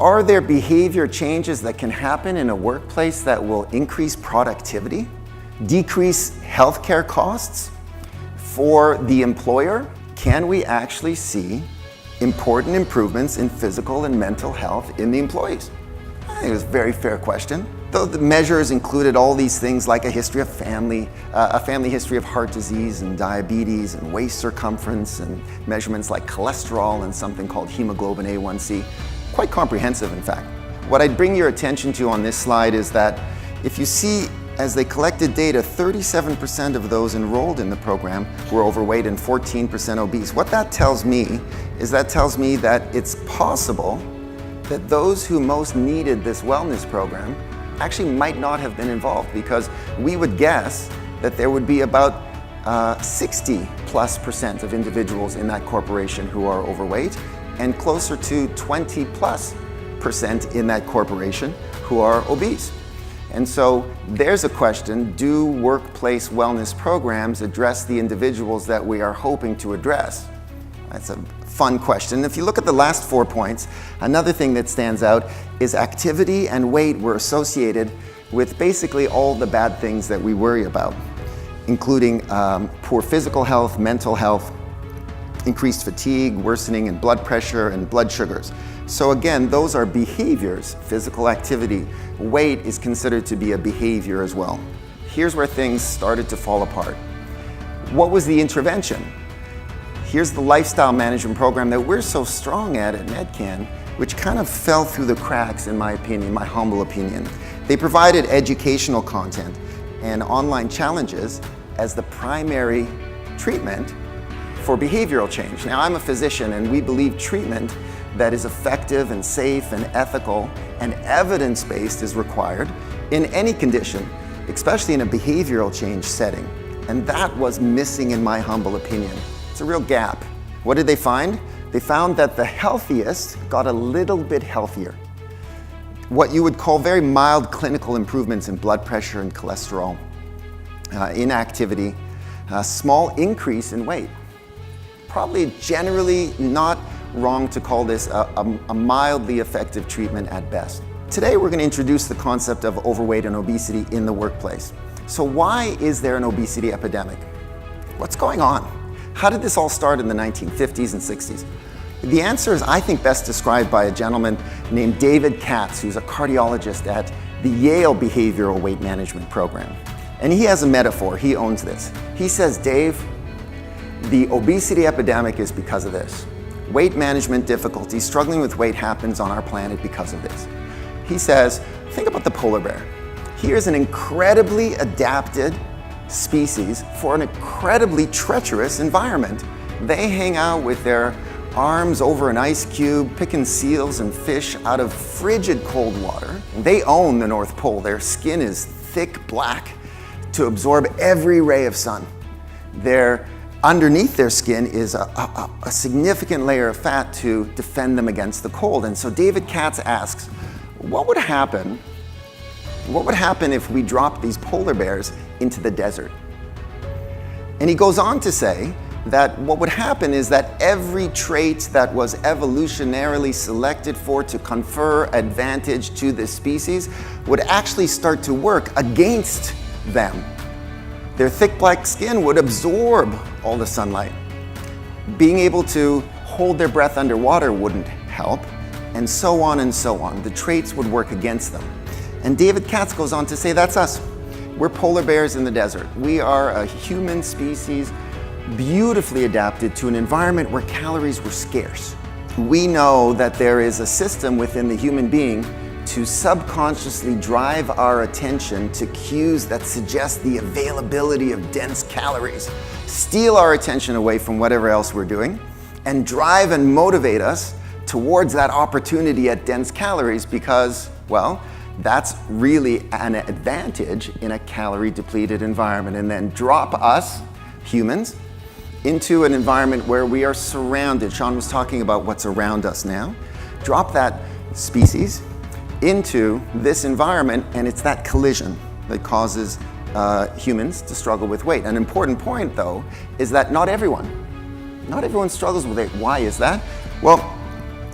Are there behavior changes that can happen in a workplace that will increase productivity, decrease healthcare costs for the employer? Can we actually see important improvements in physical and mental health in the employees? I think it was a very fair question. Though the measures included all these things like a history of family history of heart disease and diabetes and waist circumference and measurements like cholesterol and something called hemoglobin A1C. Quite comprehensive, in fact. What I'd bring your attention to on this slide is that if you see, as they collected data, 37% of those enrolled in the program were overweight and 14% obese. What that tells me is that it's possible that those who most needed this wellness program actually might not have been involved, because we would guess that there would be about 60+% of individuals in that corporation who are overweight and closer to 20+% in that corporation who are obese. And so there's a question: do workplace wellness programs address the individuals that we are hoping to address? That's a fun question. If you look at the last 4 points, another thing that stands out is activity and weight were associated with basically all the bad things that we worry about, including poor physical health, mental health, increased fatigue, worsening in blood pressure and blood sugars. So again, those are behaviors, physical activity. Weight is considered to be a behavior as well. Here's where things started to fall apart. What was the intervention? Here's the lifestyle management program that we're so strong at MedCan, which kind of fell through the cracks, in my opinion, my humble opinion. They provided educational content and online challenges as the primary treatment for behavioral change. Now, I'm a physician, and we believe treatment that is effective and safe and ethical and evidence-based is required in any condition, especially in a behavioral change setting. And that was missing, in my humble opinion. It's a real gap. What did they find? They found that the healthiest got a little bit healthier. What you would call very mild clinical improvements in blood pressure and cholesterol, inactivity, a small increase in weight. Probably generally not wrong to call this a mildly effective treatment at best. Today we're going to introduce the concept of overweight and obesity in the workplace. So why is there an obesity epidemic? What's going on? How did this all start in the 1950s and 60s? The answer is, I think, best described by a gentleman named David Katz, who's a cardiologist at the Yale Behavioral Weight Management Program. And he has a metaphor. He owns this. He says, Dave, the obesity epidemic is because of this. Weight management difficulties, struggling with weight happens on our planet because of this. He says, think about the polar bear. Here's an incredibly adapted species for an incredibly treacherous environment. They hang out with their arms over an ice cube, picking seals and fish out of frigid cold water. They own the North Pole. Their skin is thick black to absorb every ray of sun. Underneath their skin is a significant layer of fat to defend them against the cold. And so David Katz asks, what would happen if we dropped these polar bears into the desert? And he goes on to say that what would happen is that every trait that was evolutionarily selected to confer advantage to this species would actually start to work against them. Their thick black skin would absorb all the sunlight. Being able to hold their breath underwater wouldn't help, and so on and so on. The traits would work against them. And David Katz goes on to say, that's us. We're polar bears in the desert. We are a human species beautifully adapted to an environment where calories were scarce. We know that there is a system within the human being to subconsciously drive our attention to cues that suggest the availability of dense calories, steal our attention away from whatever else we're doing, and drive and motivate us towards that opportunity at dense calories because, well, that's really an advantage in a calorie-depleted environment, and then drop us, humans, into an environment where we are surrounded. Sean was talking about what's around us now. Drop that species into this environment, and it's that collision that causes humans to struggle with weight. An important point, though, is that not everyone struggles with weight. Why is that? Well,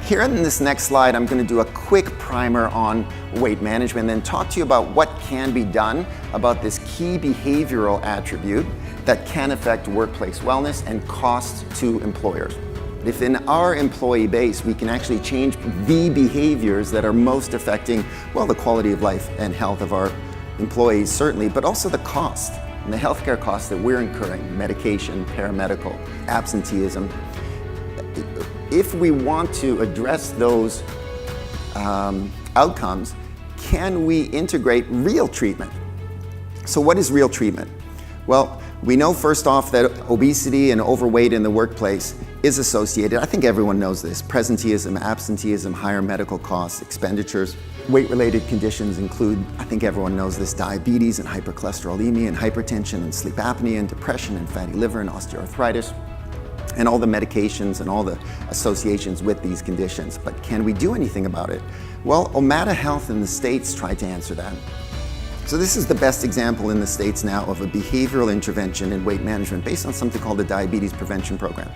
Here in this next slide, I'm going to do a quick primer on weight management and then talk to you about what can be done about this key behavioral attribute that can affect workplace wellness and cost to employers. If in our employee base we can actually change the behaviors that are most affecting, well, the quality of life and health of our employees certainly, but also the cost and the healthcare costs that we're incurring, medication, paramedical, absenteeism. If we want to address those outcomes, can we integrate real treatment? So what is real treatment? Well, we know first off that obesity and overweight in the workplace is associated, I think everyone knows this, presenteeism, absenteeism, higher medical costs, expenditures. Weight-related conditions include, I think everyone knows this, diabetes and hypercholesterolemia and hypertension and sleep apnea and depression and fatty liver and osteoarthritis, and all the medications and all the associations with these conditions. But can we do anything about it? Well, Omada Health in the States tried to answer that. So this is the best example in the States now of a behavioral intervention in weight management based on something called the Diabetes Prevention Program.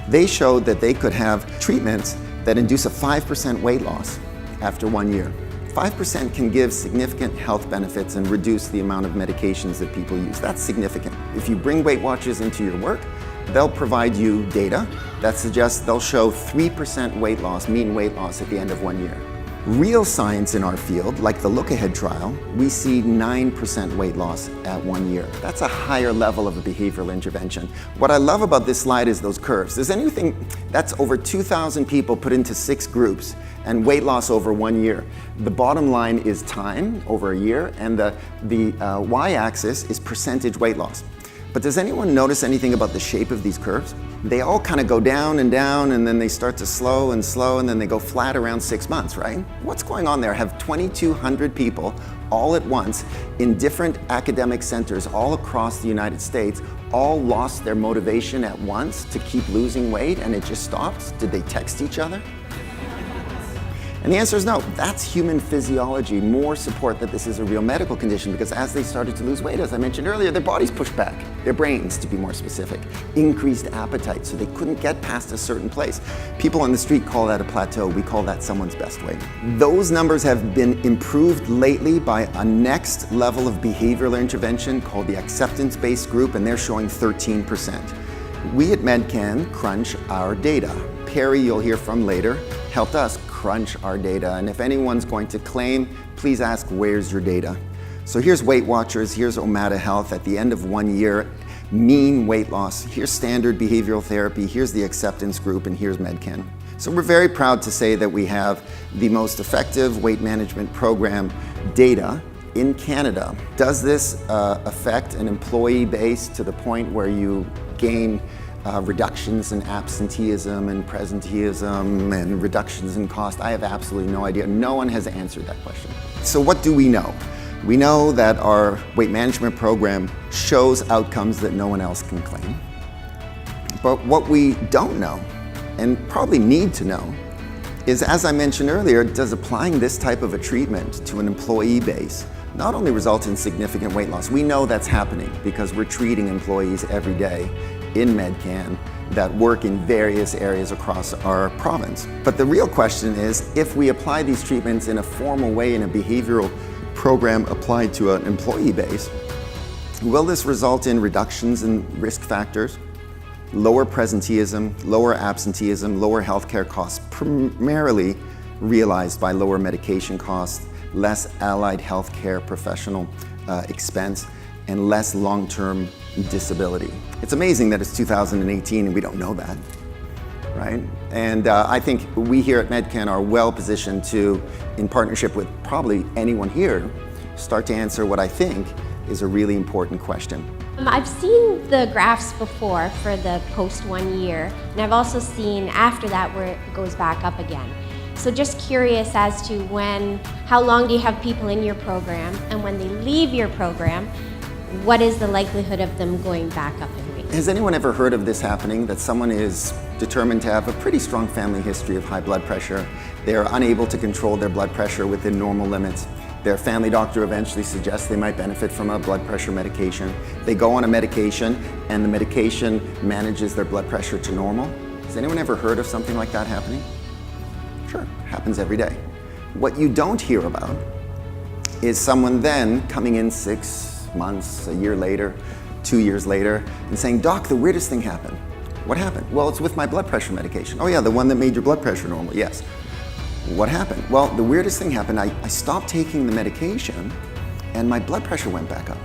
They showed that they could have treatments that induce a 5% weight loss after 1 year. 5% can give significant health benefits and reduce the amount of medications that people use. That's significant. If you bring Weight Watchers into your work, they'll provide you data that suggests they'll show 3% weight loss, mean weight loss at the end of 1 year. Real science in our field, like the Look Ahead trial, we see 9% weight loss at 1 year. That's a higher level of a behavioral intervention. What I love about this slide is those curves. There's anything that's over 2,000 people put into 6 groups and weight loss over 1 year. The bottom line is time over a year, and the y-axis is percentage weight loss. But does anyone notice anything about the shape of these curves? They all kind of go down, and then they start to slow, and then they go flat around 6 months, right? What's going on there? Have 2,200 people all at once in different academic centers all across the United States all lost their motivation at once to keep losing weight, and it just stopped? Did they text each other? And the answer is no. That's human physiology, more support that this is a real medical condition, because as they started to lose weight, as I mentioned earlier, their bodies pushed back, their brains to be more specific, increased appetite, so they couldn't get past a certain place. People on the street call that a plateau. We call that someone's best weight. Those numbers have been improved lately by a next level of behavioral intervention called the acceptance-based group, and they're showing 13%. We at MedCan crunch our data. Perry, you'll hear from later, helped us crunch our data. And if anyone's going to claim, please ask, where's your data? So here's Weight Watchers, here's Omada Health at the end of 1 year, mean weight loss. Here's standard behavioral therapy, here's the acceptance group, and here's MedCan. So we're very proud to say that we have the most effective weight management program data in Canada. Does this affect an employee base to the point where you gain reductions in absenteeism and presenteeism and reductions in cost? I have absolutely no idea. No one has answered that question. So what do we know? We know that our weight management program shows outcomes that no one else can claim. But what we don't know, and probably need to know, is, as I mentioned earlier, does applying this type of a treatment to an employee base not only result in significant weight loss? We know that's happening because we're treating employees every day in MedCan that work in various areas across our province. But the real question is, if we apply these treatments in a formal way in a behavioral program applied to an employee base, will this result in reductions in risk factors, lower presenteeism, lower absenteeism, lower healthcare costs, primarily realized by lower medication costs, less allied healthcare professional expense, and less long-term disability? It's amazing that it's 2018 and we don't know that, right? And I think we here at MedCan are well positioned to, in partnership with probably anyone here, start to answer what I think is a really important question. I've seen the graphs before for the post 1 year, and I've also seen after that where it goes back up again. So just curious as to how long do you have people in your program, and when they leave your program, what is the likelihood of them going back up in weight? Has anyone ever heard of this happening, that someone is determined to have a pretty strong family history of high blood pressure? They're unable to control their blood pressure within normal limits. Their family doctor eventually suggests they might benefit from a blood pressure medication. They go on a medication, and the medication manages their blood pressure to normal. Has anyone ever heard of something like that happening? Sure, happens every day. What you don't hear about is someone then coming in 6 months, a year later, 2 years later, and saying, "Doc, the weirdest thing happened." What happened? Well, it's with my blood pressure medication. Oh yeah, the one that made your blood pressure normal, yes. What happened? Well, the weirdest thing happened. I stopped taking the medication and my blood pressure went back up.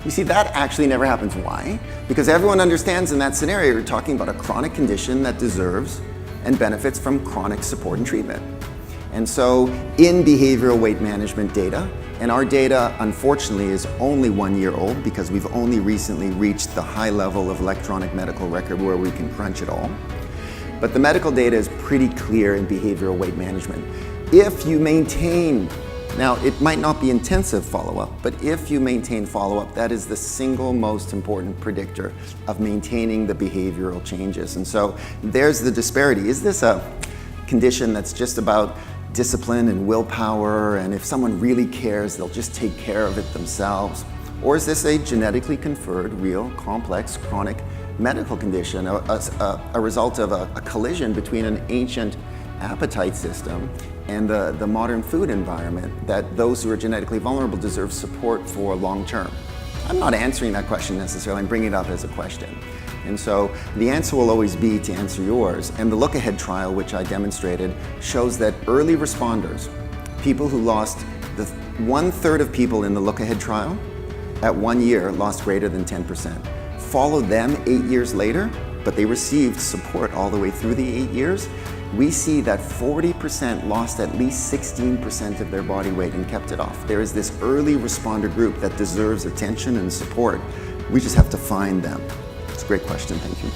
You see, that actually never happens. Why? Because everyone understands in that scenario, you're talking about a chronic condition that deserves and benefits from chronic support and treatment. And so in behavioral weight management data, and our data unfortunately is only 1 year old because we've only recently reached the high level of electronic medical record where we can crunch it all. But the medical data is pretty clear in behavioral weight management. If you maintain, now it might not be intensive follow-up, but if you maintain follow-up, that is the single most important predictor of maintaining the behavioral changes. And so there's the disparity. Is this a condition that's just about discipline and willpower, and if someone really cares, they'll just take care of it themselves? Or is this a genetically conferred, real, complex, chronic medical condition, a result of a collision between an ancient appetite system and the modern food environment that those who are genetically vulnerable deserve support for long term? I'm not answering that question necessarily, I'm bringing it up as a question. And so the answer will always be to answer yours. And the Look Ahead trial, which I demonstrated, shows that early responders, people who lost, 1/3 of people in the Look Ahead trial at 1 year lost greater than 10%. Follow them 8 years later, but they received support all the way through the 8 years. We see that 40% lost at least 16% of their body weight and kept it off. There is this early responder group that deserves attention and support. We just have to find them. It's a great question, thank you.